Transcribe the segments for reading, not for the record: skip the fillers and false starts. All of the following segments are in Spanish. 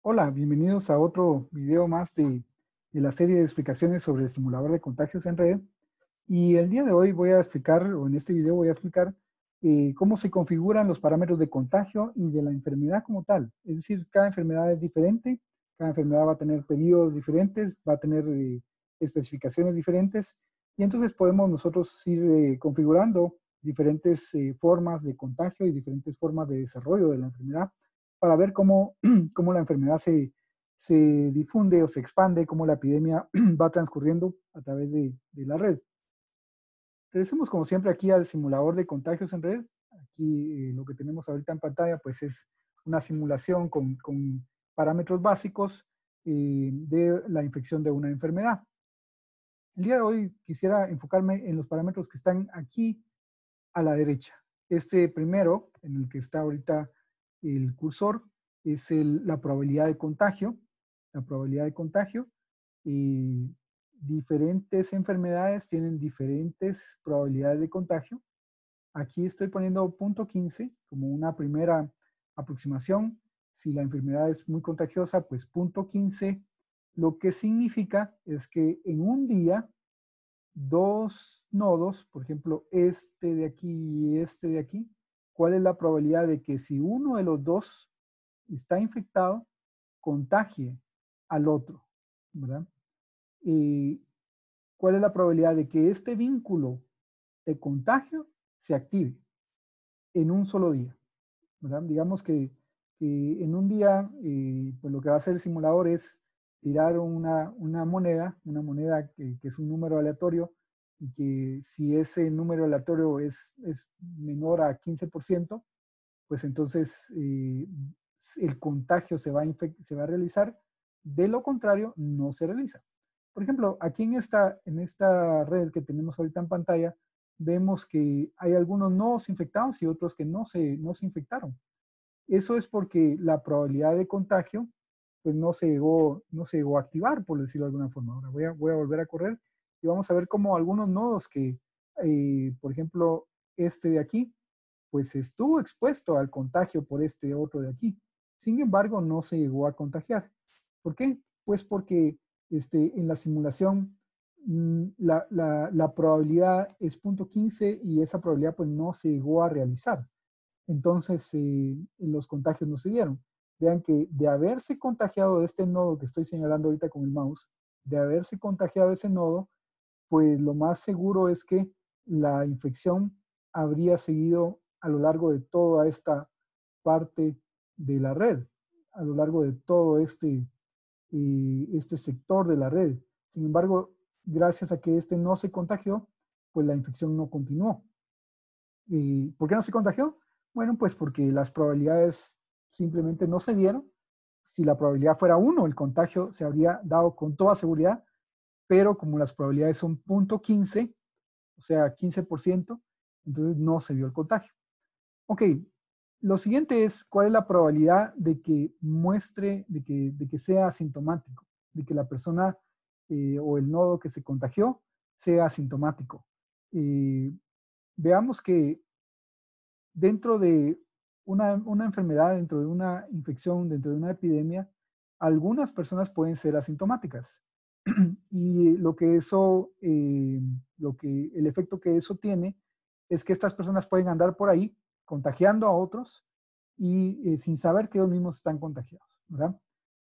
Hola, bienvenidos a otro video más de la serie de explicaciones sobre el simulador de contagios en red. Y el día de hoy voy a explicar, o en este video voy a explicar, cómo se configuran los parámetros de contagio y de la enfermedad como tal. Es decir, cada enfermedad es diferente, cada enfermedad va a tener periodos diferentes, va a tener especificaciones diferentes, y entonces podemos nosotros ir configurando diferentes formas de contagio y diferentes formas de desarrollo de la enfermedad para ver cómo, cómo la enfermedad se difunde o se expande, cómo la epidemia va transcurriendo a través de la red. Regresemos como siempre aquí al simulador de contagios en red. Aquí lo que tenemos ahorita en pantalla pues es una simulación con parámetros básicos de la infección de una enfermedad. El día de hoy quisiera enfocarme en los parámetros que están aquí a la derecha. Este primero, en el que está ahorita el cursor, es la probabilidad de contagio. La probabilidad de contagio. Diferentes enfermedades tienen diferentes probabilidades de contagio. Aquí estoy poniendo punto 15 como una primera aproximación. Si la enfermedad es muy contagiosa, pues punto 15, lo que significa es que en un día dos nodos, por ejemplo, este de aquí y este de aquí, ¿cuál es la probabilidad de que si uno de los dos está infectado, contagie al otro, ¿verdad? Y ¿cuál es la probabilidad de que este vínculo de contagio se active en un solo día, ¿verdad? Digamos que en un día, pues lo que va a hacer el simulador es tirar una moneda que es un número aleatorio, y que si ese número aleatorio es menor a 15%, pues entonces el contagio se va a realizar. De lo contrario, no se realiza. Por ejemplo, aquí en esta red que tenemos ahorita en pantalla, vemos que hay algunos nodos infectados y otros que no se infectaron. Eso es porque la probabilidad de contagio pues no se llegó a activar, por decirlo de alguna forma. Ahora voy a volver a correr y vamos a ver cómo algunos nodos que, por ejemplo, este de aquí, pues estuvo expuesto al contagio por este otro de aquí. Sin embargo, no se llegó a contagiar. ¿Por qué? Pues porque en la simulación la probabilidad es punto 15 y esa probabilidad pues no se llegó a realizar. Entonces los contagios no se dieron. Vean que de haberse contagiado de este nodo que estoy señalando ahorita con el mouse, de haberse contagiado ese nodo, pues lo más seguro es que la infección habría seguido a lo largo de toda esta parte de la red, a lo largo de todo este sector de la red. Sin embargo, gracias a que este no se contagió, pues la infección no continuó. ¿Y por qué no se contagió? Bueno, pues porque las probabilidades simplemente no se dieron. Si la probabilidad fuera 1, el contagio se habría dado con toda seguridad, pero como las probabilidades son punto 15, o sea, 15%, entonces no se dio el contagio. Ok, lo siguiente es cuál es la probabilidad de que muestre, de que sea asintomático, de que la persona o el nodo que se contagió sea asintomático. Eh, Veamos que dentro de una enfermedad, dentro de una infección, dentro de una epidemia, algunas personas pueden ser asintomáticas. Y el efecto que eso tiene es que estas personas pueden andar por ahí contagiando a otros y sin saber que ellos mismos están contagiados, ¿verdad?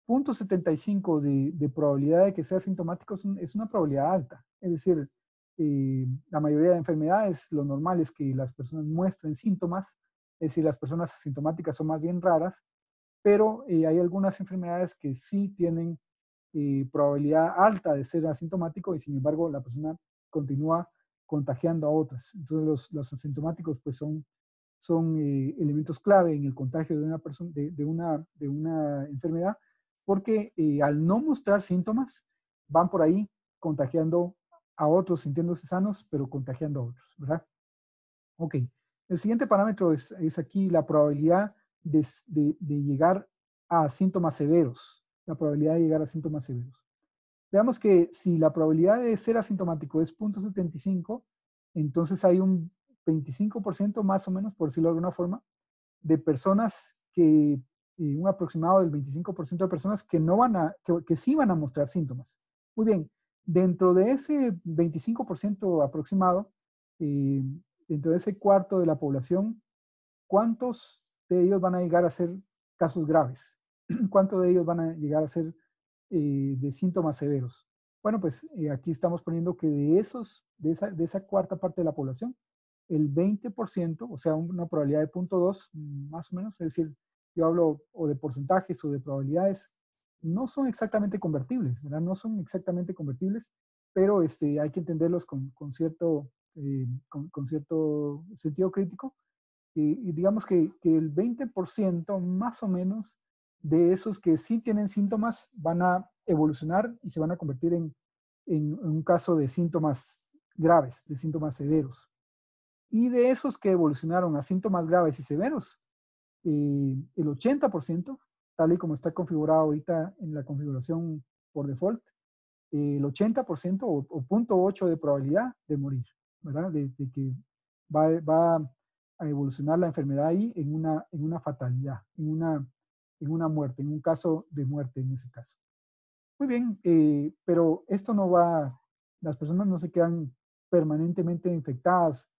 0.75 de probabilidad de que sea asintomático es una probabilidad alta. Es decir, la mayoría de enfermedades, lo normal es que las personas muestren síntomas, es decir, las personas asintomáticas son más bien raras, pero hay algunas enfermedades que sí tienen probabilidad alta de ser asintomático y sin embargo la persona continúa contagiando a otras. Entonces los asintomáticos pues son elementos clave en el contagio de una persona, de una enfermedad, porque al no mostrar síntomas van por ahí contagiando a otros, sintiéndose sanos, pero contagiando a otros, ¿verdad? Ok, el siguiente parámetro es aquí la probabilidad de llegar a síntomas severos, la probabilidad de llegar a síntomas severos. Veamos que si la probabilidad de ser asintomático es 0.75, entonces hay un 25% más o menos, por decirlo de alguna forma, de personas que un aproximado del 25% de personas que, no van a, que sí van a mostrar síntomas. Muy bien, dentro de ese 25% aproximado, eh, dentro de ese cuarto de la población, ¿cuántos de ellos van a llegar a ser casos graves? ¿Cuántos de ellos van a llegar a ser de síntomas severos? Bueno, pues aquí estamos poniendo que de esa cuarta parte de la población, el 20%, o sea, una probabilidad de 0.2 más o menos, es decir, yo hablo o de porcentajes o de probabilidades, no son exactamente convertibles, ¿verdad? No son exactamente convertibles, pero hay que entenderlos con cierto sentido crítico. Y digamos que el 20% más o menos de esos que sí tienen síntomas van a evolucionar y se van a convertir en un caso de síntomas graves, de síntomas severos. Y de esos que evolucionaron a síntomas graves y severos, el 80%, tal y como está configurado ahorita en la configuración por default, el 80% o 0.8 de probabilidad de morir, ¿verdad? De que va a evolucionar la enfermedad ahí en una fatalidad, en una muerte, en un caso de muerte en ese caso. Muy bien, pero esto no va, las personas no se quedan permanentemente infectadas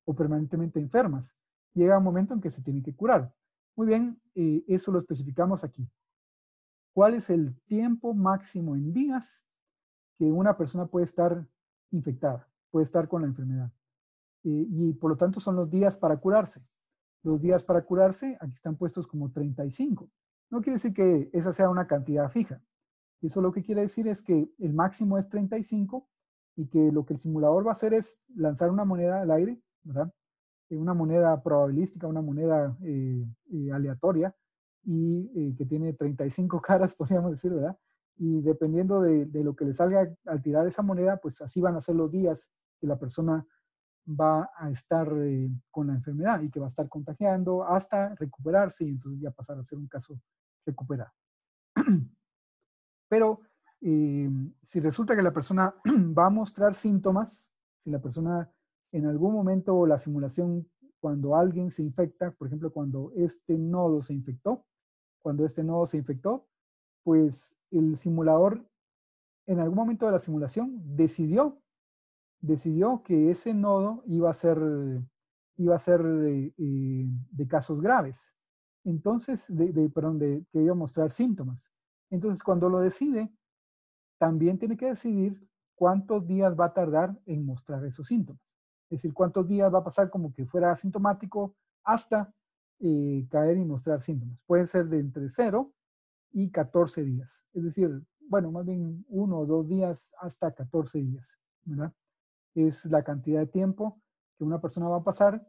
o permanentemente enfermas. Llega un momento en que se tienen que curar. Muy bien, eso lo especificamos aquí. ¿Cuál es el tiempo máximo en días que una persona puede estar infectada, puede estar con la enfermedad? Y por lo tanto son los días para curarse. Los días para curarse aquí están puestos como 35. No quiere decir que esa sea una cantidad fija. Eso lo que quiere decir es que el máximo es 35 y que lo que el simulador va a hacer es lanzar una moneda al aire, ¿verdad? Una moneda probabilística, una moneda aleatoria y que tiene 35 caras, podríamos decir, ¿verdad? Y dependiendo de lo que le salga al tirar esa moneda, pues así van a ser los días que la persona va a estar con la enfermedad y que va a estar contagiando hasta recuperarse y entonces ya pasar a ser un caso recuperado. Pero si resulta que la persona va a mostrar síntomas, si la persona en algún momento la simulación, cuando alguien se infecta, por ejemplo, cuando este nodo se infectó, pues el simulador en algún momento de la simulación decidió que ese nodo iba a ser de casos graves. Entonces, perdón, que iba a mostrar síntomas. Entonces, cuando lo decide, también tiene que decidir cuántos días va a tardar en mostrar esos síntomas. Es decir, cuántos días va a pasar como que fuera asintomático hasta caer y mostrar síntomas. Pueden ser de entre 0 y 14 días. Es decir, bueno, más bien 1 o 2 días hasta 14 días, ¿verdad? Es la cantidad de tiempo que una persona va a pasar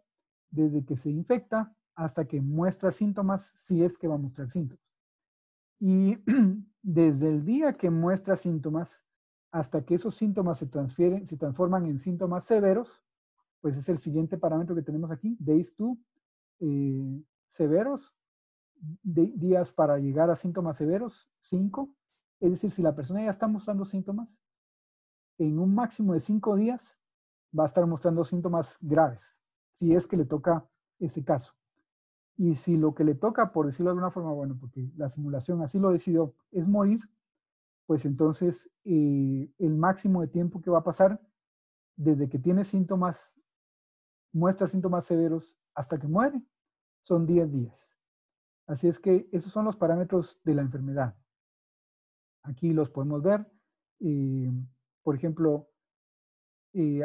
desde que se infecta hasta que muestra síntomas, si es que va a mostrar síntomas. Y desde el día que muestra síntomas hasta que esos síntomas se transforman en síntomas severos, pues es el siguiente parámetro que tenemos aquí, days to severos, días para llegar a síntomas severos, 5. Es decir, si la persona ya está mostrando síntomas, en un máximo de 5 días va a estar mostrando síntomas graves, si es que le toca ese caso. Y si lo que le toca, por decirlo de alguna forma, bueno, porque la simulación así lo decidió, es morir, pues entonces el máximo de tiempo que va a pasar desde que tiene síntomas, muestra síntomas severos, hasta que muere, son 10 días. Así es que esos son los parámetros de la enfermedad. Aquí los podemos ver. Por ejemplo,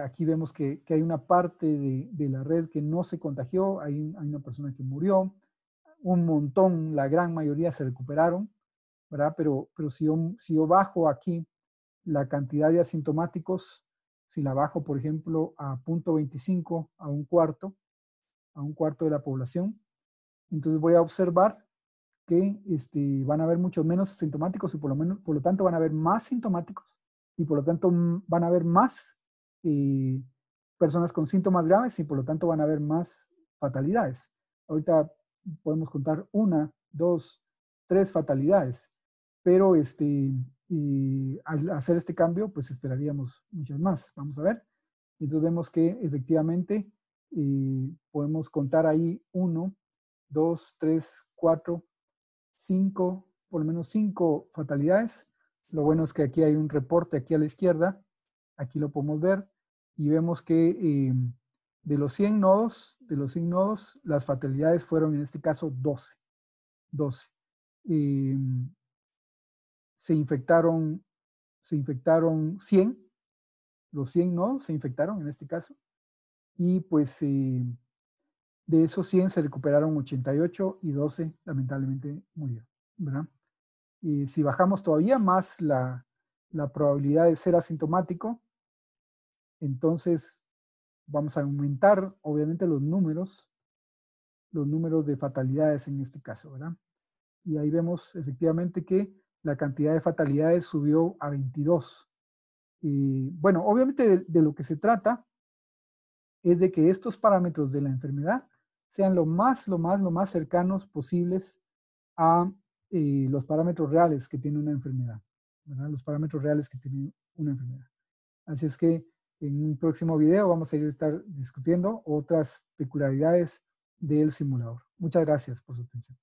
aquí vemos que hay una parte de la red que no se contagió, hay una persona que murió, un montón, la gran mayoría se recuperaron, ¿verdad? Pero si yo bajo aquí la cantidad de asintomáticos, si la bajo, por ejemplo, a 0.25, a un cuarto de la población, entonces voy a observar que van a haber muchos menos asintomáticos y por lo tanto van a haber más sintomáticos y por lo tanto van a haber más eh, personas con síntomas graves y por lo tanto van a haber más fatalidades. Ahorita podemos contar 1, 2, 3 fatalidades, pero al hacer este cambio, pues esperaríamos muchas más. Vamos a ver. Entonces vemos que efectivamente podemos contar ahí 1, 2, 3, 4, por lo menos 5 fatalidades. Lo bueno es que aquí hay un reporte aquí a la izquierda. Aquí lo podemos ver y vemos que de los 100 nodos, las fatalidades fueron en este caso 12. Eh, se infectaron 100, los 100 nodos se infectaron en este caso, y pues de esos 100 se recuperaron 88 y 12 lamentablemente murieron, ¿verdad? Y si bajamos todavía más la probabilidad de ser asintomático, entonces vamos a aumentar obviamente los números de fatalidades en este caso, ¿verdad? Y ahí vemos efectivamente que la cantidad de fatalidades subió a 22. Y bueno, obviamente de lo que se trata es de que estos parámetros de la enfermedad sean lo más cercanos posibles a los parámetros reales que tiene una enfermedad, ¿verdad? Los parámetros reales que tiene una enfermedad. Así es que en un próximo video vamos a estar discutiendo otras peculiaridades del simulador. Muchas gracias por su atención.